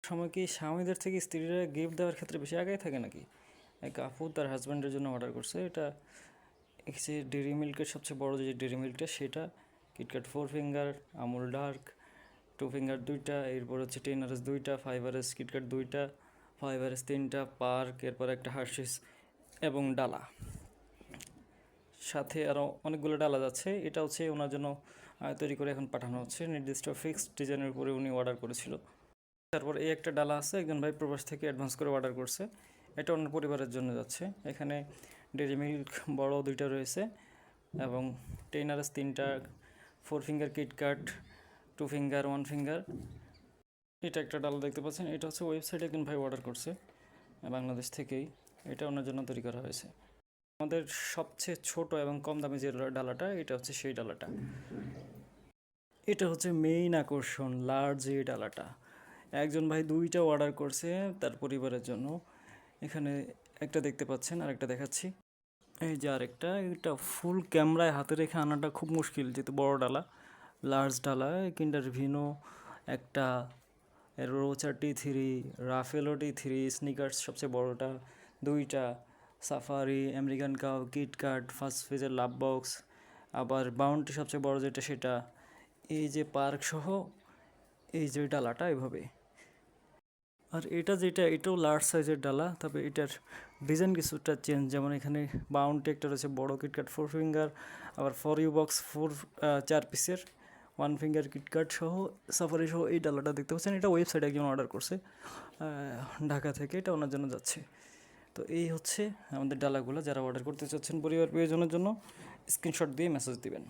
সময় কি স্বামীদের থেকে স্ত্রীরা গিফট দেওয়ার ক্ষেত্রে বেশি আগায় থাকে নাকি? এক আপু তার হাজব্যান্ডের জন্য অর্ডার করছে, এটা যে ডেরি মিল্কের সবচেয়ে বড় যে ডেরি মিল্কটা সেটা, KitKat 4 finger, Amul dark 2 finger 2টা, এরপর হচ্ছে 10 RS 2টা, 5 RS কিটক্যাট 2টা, 5 RS 3টা, পার্ক, এরপর একটা হার্শিস এবং ডালা, সাথে আরও অনেকগুলো ডালা যাচ্ছে। এটা হচ্ছে ওনার জন্য তৈরি করে এখন পাঠানো হচ্ছে। নির্দিষ্ট ফিক্সড ডিজাইনের উপরে উনি অর্ডার করেছিল। তারপর এই একটা ডালা আছে, একজন ভাই প্রবাস থেকে অ্যাডভান্স করে অর্ডার করছে, এটা অন্য পরিবারের জন্য যাচ্ছে। এখানে ডেরি মিল্ক বড় 2টা রয়েছে এবং 10 RS 3টা, 4 ফিঙ্গার কিটক্যাট, 2 ফিঙ্গার, 1 ফিঙ্গার। এটা একটা ডালা দেখতে পাচ্ছেন, এটা হচ্ছে ওয়েবসাইটে একজন ভাই অর্ডার করছে বাংলাদেশ থেকেই, এটা ওনার জন্য তৈরি করা হয়েছে। আমাদের সবচেয়ে ছোট এবং কম দামি যে ডালাটা, এটা হচ্ছে সেই ডালাটা। এটা হচ্ছে মেইন আকর্ষণ, লার্জ এই ডালাটা। একজন ভাই 2টা অর্ডার করছে তার পরিবারের জন্য। এখানে একটা দেখতে পাচ্ছেন, আরেকটা দেখাচ্ছি। এই যে আরেকটা, এটা ফুল ক্যামেরায় হাতে রেখে আনাটা খুব মুশকিল, যেহেতু বড় ডালা, লার্জ ডালা। কিন্ডার ভিনো একটা, Rocher T3, Ruffalo T3, sneakers সবচেয়ে বড়টা 2টা, safari, American cow, KitKat, first ফেজের লাভ বক্স, আবার বাউন্টি সবচেয়ে বড় যেটা সেটা। এই যে পার্ক সহ এই যে ডালাটা এভাবে। আর এটা যেটা, এটাও লার্জ সাইজের ডালা, তবে এটার ডিজাইন কিছুটা চেঞ্জ। যেমন এখানে বাউন্টি একটা রয়েছে বড়, কিটক্যাট 4 ফিঙ্গার, আবার ফর ইউ বক্স 4 পিসের, 1 ফিঙ্গার কিটক্যাট সহ, সাফারি সহ এই ডালাটা দেখতে পাচ্ছেন। এটা ওয়েবসাইটে একজন অর্ডার করছে ঢাকা থেকে, এটা ওনার জন্য যাচ্ছে। তো এই হচ্ছে আমাদের ডালাগুলো। যারা অর্ডার করতে চাচ্ছেন পরিবার প্রিয়জনের জন্য, স্ক্রিনশট দিয়ে মেসেজ দিবেন।